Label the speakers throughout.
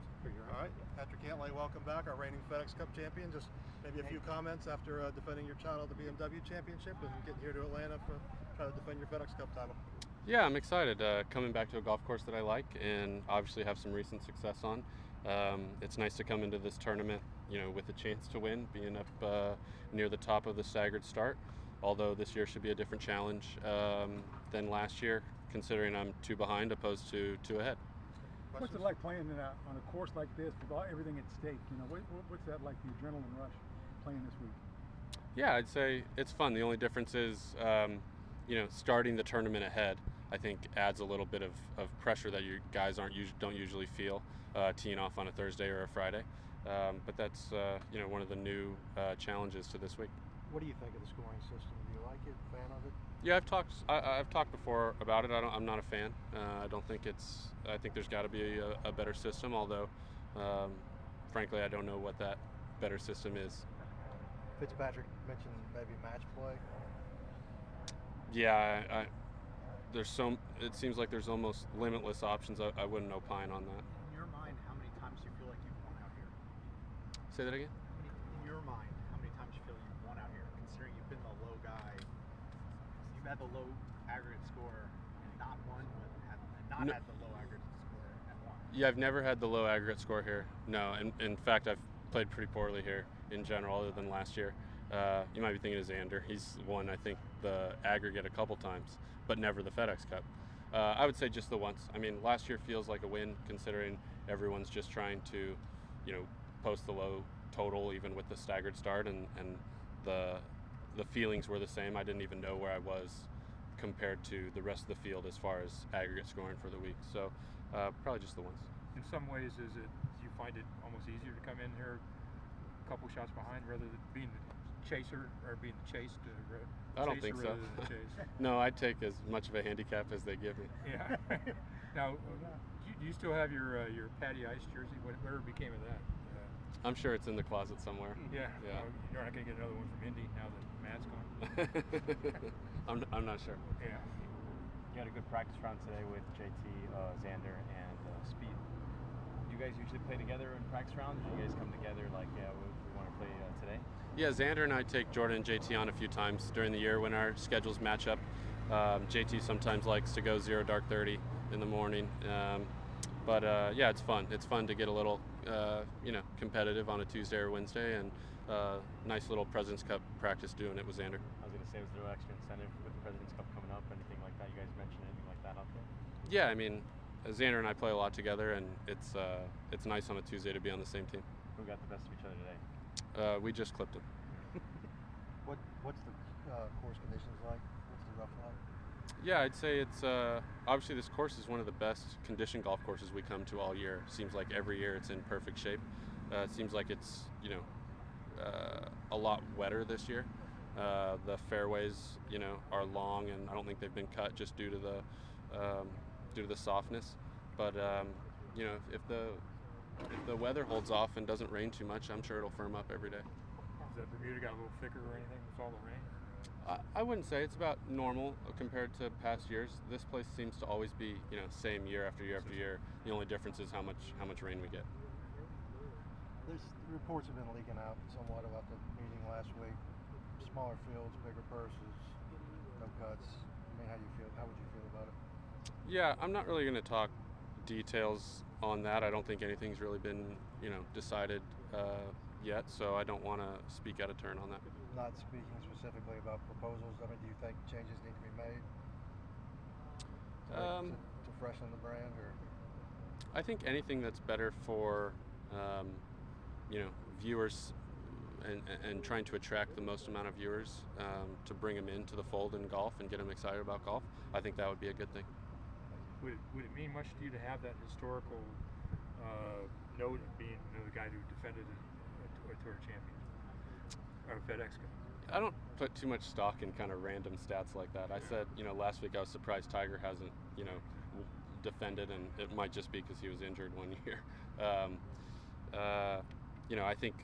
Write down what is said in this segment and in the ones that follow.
Speaker 1: guys.
Speaker 2: All right, Patrick Cantlay, welcome back, our reigning FedEx Cup champion. Just maybe a few comments after defending your title at the BMW Championship and getting here to Atlanta for trying to defend your FedEx Cup title.
Speaker 3: Yeah, I'm excited. Coming back to a golf course that I like and obviously have some recent success on. It's nice to come into this tournament, with a chance to win, being up near the top of the staggered start. Although this year should be a different challenge than last year, considering I'm 2 behind opposed to 2 ahead.
Speaker 1: What's it like playing on a course like this with everything at stake? What's that like, the adrenaline rush playing this week?
Speaker 3: Yeah, I'd say it's fun. The only difference is, starting the tournament ahead, I think adds a little bit of pressure that you guys don't usually feel teeing off on a Thursday or a Friday. But that's one of the new challenges to this week.
Speaker 2: What do you think of the scoring system? Do you like it? Fan of it?
Speaker 3: Yeah, I've talked before about it. I'm not a fan. I don't think I think there's got to be a better system. Although, frankly, I don't know what that better system is.
Speaker 2: Fitzpatrick mentioned maybe match play.
Speaker 3: Yeah, it seems like there's almost limitless options. I wouldn't opine on that.
Speaker 4: In your mind, how many times do you feel like you've won out here?
Speaker 3: Say that again?
Speaker 4: In your mind, how many times do you feel you've won out here, considering you've been the low guy? You've had the low aggregate score and not won, and had the low aggregate score and won.
Speaker 3: Yeah, I've never had the low aggregate score here. No, in fact, I've played pretty poorly here in general, other than last year. You might be thinking of Xander. He's won, I think, the aggregate a couple times, but never the FedEx Cup. I would say just the once. I mean, last year feels like a win, considering everyone's just trying to, post the low total, even with the staggered start, and the feelings were the same. I didn't even know where I was compared to the rest of the field as far as aggregate scoring for the week. So probably just the once.
Speaker 5: In some ways, do you find it almost easier to come in here a couple shots behind rather than being the chaser or being the chased?
Speaker 3: I don't think so. No, I take as much of a handicap as they give me.
Speaker 5: Yeah. Now, do you still have your Patty Ice jersey? Whatever became of that?
Speaker 3: I'm sure it's in the closet somewhere.
Speaker 5: Yeah.
Speaker 3: Yeah.
Speaker 5: You're not going to get another one from Indy now that Matt's gone.
Speaker 3: I'm not sure.
Speaker 5: Yeah.
Speaker 6: You had a good practice round today with JT, Xander, and Speed. Do you guys usually play together in practice rounds? Do you guys come together like, yeah, we want to play today?
Speaker 3: Yeah, Xander and I take Jordan and JT on a few times during the year when our schedules match up. JT sometimes likes to go 0 dark 30 in the morning. But yeah, it's fun. It's fun to get a little, competitive on a Tuesday or Wednesday, and nice little President's Cup practice doing it with Xander.
Speaker 6: I was going to say, was there no extra incentive with the President's Cup coming up, anything like that? You guys mentioned anything like that out there?
Speaker 3: Yeah, I mean, Xander and I play a lot together, and it's nice on a Tuesday to be on the same team.
Speaker 6: Who got the best of each other today?
Speaker 3: We just clipped him.
Speaker 2: What's the course conditions like? What's the rough like?
Speaker 3: Yeah, I'd say it's obviously this course is one of the best conditioned golf courses we come to all year. Seems like every year it's in perfect shape. It seems like it's a lot wetter this year. The fairways are long, and I don't think they've been cut just due to the softness. But if the weather holds off and doesn't rain too much, I'm sure it'll firm up every day.
Speaker 5: Has that Bermuda got a little thicker or anything with all the rain?
Speaker 3: I wouldn't say it's about normal compared to past years. This place seems to always be, same year after year after year. The only difference is how much rain we get.
Speaker 2: There's reports have been leaking out somewhat about the meeting last week. Smaller fields, bigger purses, no cuts. I mean, how would you feel about it?
Speaker 3: Yeah, I'm not really going to talk details on that. I don't think anything's really been, decided yet, so I don't want to speak out of turn on that.
Speaker 2: Not speaking specifically about proposals, I mean, do you think changes need to be made to freshen the brand, or?
Speaker 3: I think anything that's better for, viewers and trying to attract the most amount of viewers to bring them into the fold in golf and get them excited about golf, I think that would be a good thing.
Speaker 5: Would it mean much to you to have that historical note of being the guy who defended a tour champion or a FedEx Cup?
Speaker 3: I don't put too much stock in kind of random stats like that. I said, last week I was surprised Tiger hasn't, defended, and it might just be because he was injured one year. I think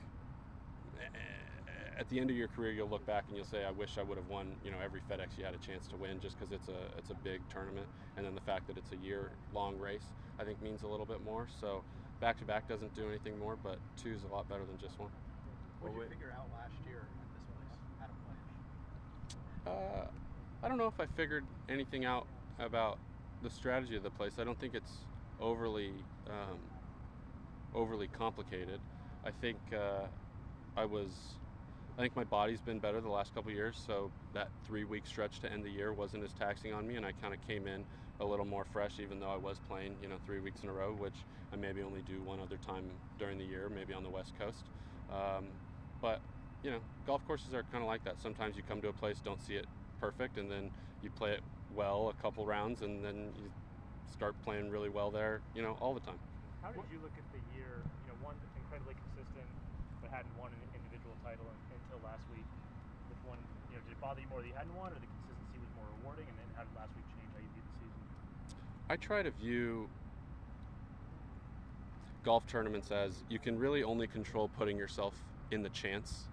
Speaker 3: at the end of your career, you'll look back and you'll say, I wish I would have won, every FedEx you had a chance to win, just because it's a big tournament. And then the fact that it's a year-long race, I think, means a little bit more. So back-to-back doesn't do anything more, but 2 is a lot better than just 1.
Speaker 4: What did you figure out last year at this place? How to play?
Speaker 3: I don't know if I figured anything out about the strategy of the place. I don't think it's overly complicated. I think I think my body's been better the last couple of years, so that 3-week stretch to end the year wasn't as taxing on me, and I kind of came in a little more fresh, even though I was playing 3 weeks in a row, which I maybe only do one other time during the year, maybe on the West Coast. But golf courses are kind of like that. Sometimes you come to a place, don't see it perfect, and then you play it well a couple rounds, and then you start playing really well there, all the time.
Speaker 7: How did you look at the year? One incredibly consistent, but hadn't won an individual title until last week. With one, did it bother you more that you hadn't won, or the consistency was more rewarding? And then how did last week change how you viewed the season?
Speaker 3: I try to view golf tournaments as you can really only control putting yourself in the chance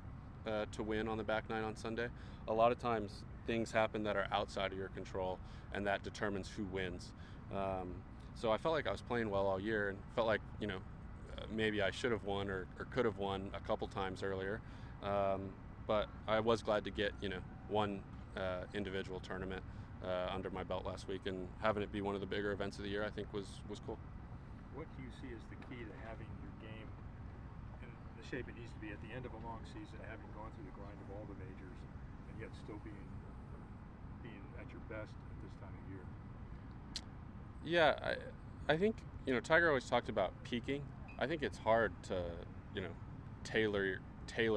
Speaker 3: to win on the back nine on Sunday. A lot of times things happen that are outside of your control, and that determines who wins. So I felt like I was playing well all year, and felt like maybe I should have won or could have won a couple times earlier. But I was glad to get one individual tournament under my belt last week, and having it be one of the bigger events of the year I think was cool.
Speaker 5: What do you see as the key to having your game in the shape it needs to be at the end of a long season, having gone through the grind of all the majors, and yet still being at your best at this time of year?
Speaker 3: Yeah, I think Tiger always talked about peaking. I think it's hard to tailor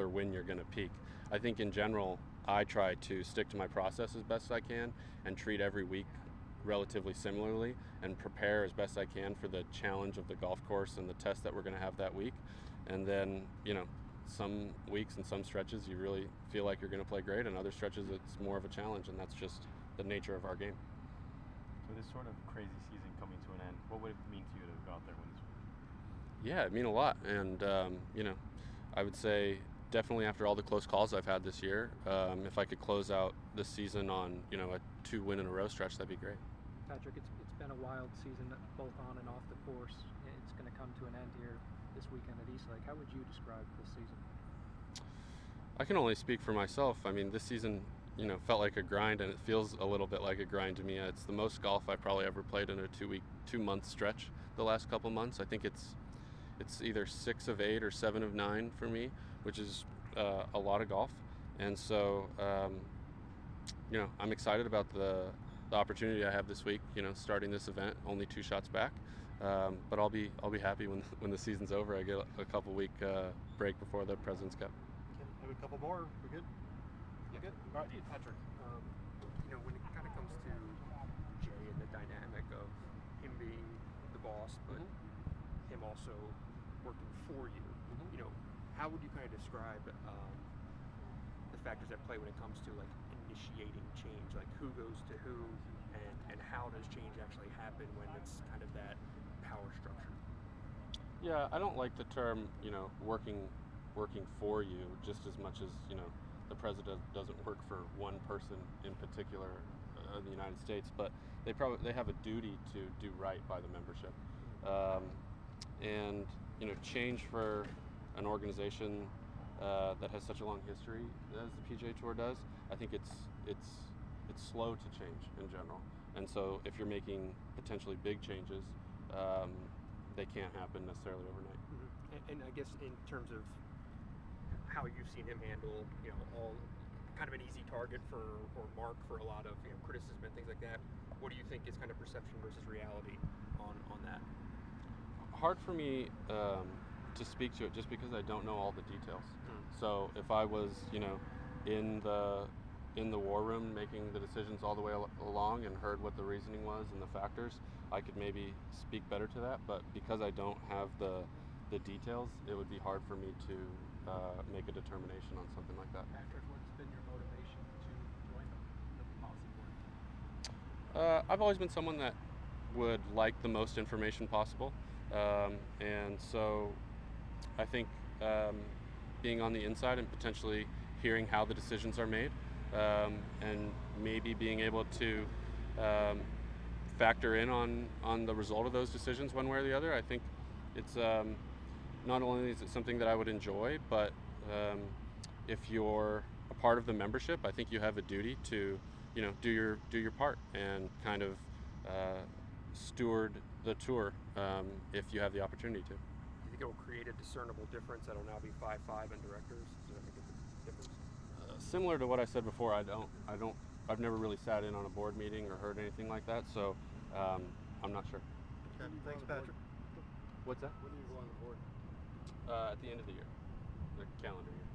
Speaker 3: when you're going to peak. I think in general I try to stick to my process as best I can and treat every week relatively similarly and prepare as best I can for the challenge of the golf course and the test that we're going to have that week. And then some weeks and some stretches you really feel like you're going to play great, and other stretches it's more of a challenge, and that's just the nature of our game.
Speaker 6: So this sort of crazy season coming to an end, what would it mean to you to go out there and win this week?
Speaker 3: Yeah, it mean a lot, and I would say definitely after all the close calls I've had this year, if I could close out this season on a 2 win in a row stretch, that'd be great.
Speaker 8: Patrick, it's been a wild season both on and off the course. It's going to come to an end here this weekend at East Lake. How would you describe this season?
Speaker 3: I can only speak for myself. I mean, this season felt like a grind, and it feels a little bit like a grind to me. It's the most golf I've probably ever played in a 2-month stretch the last couple months. I think it's either 6 of 8 or 7 of 9 for me, which is a lot of golf. And so I'm excited about the opportunity I have this week, starting this event only 2 shots back. But I'll be happy when the season's over. I get a couple week break before the President's Cup.
Speaker 2: Maybe a couple more. We're good.
Speaker 9: Yeah, good. All right, Patrick. When it kind of comes to Jay and the dynamic of him being the boss, but him also working for you, how would you kind of describe the factors at play when it comes to like initiating change, like who goes to who, and how does change actually happen when it's kind of that power structure?
Speaker 3: Yeah, I don't like the term, working for you, just as much as, the president doesn't work for one person in particular in the United States, but they have a duty to do right by the membership. And change for an organization that has such a long history as the PGA Tour does, I think it's slow to change in general. And so if you're making potentially big changes, they can't happen necessarily overnight.
Speaker 9: And I guess in terms of how you've seen him handle, all kind of an easy target or mark for a lot of criticism and things like that, what do you think is kind of perception versus reality on that?
Speaker 3: Hard for me to speak to it just because I don't know all the details. So if I was, in the war room making the decisions all the way along and heard what the reasoning was and the factors, I could maybe speak better to that. But because I don't have the details, it would be hard for me to make a determination on something like that.
Speaker 4: Patrick, what's been your motivation to join the policy board?
Speaker 3: I've always been someone that would like the most information possible. And so I think being on the inside and potentially hearing how the decisions are made, and maybe being able to factor in on the result of those decisions one way or the other, I think It's not only is it something that I would enjoy, but if you're a part of the membership, I think you have a duty to, do your part and kind of steward the tour if you have the opportunity to.
Speaker 9: Do you think it will create a discernible difference? That'll now be 5-5 and directors. Does that make a difference?
Speaker 3: Similar to what I said before, I've never really sat in on a board meeting or heard anything like that, so I'm not sure.
Speaker 2: Okay, thanks, Patrick.
Speaker 3: What's that?
Speaker 2: When do you go on the board?
Speaker 3: At the end of the year, the calendar year.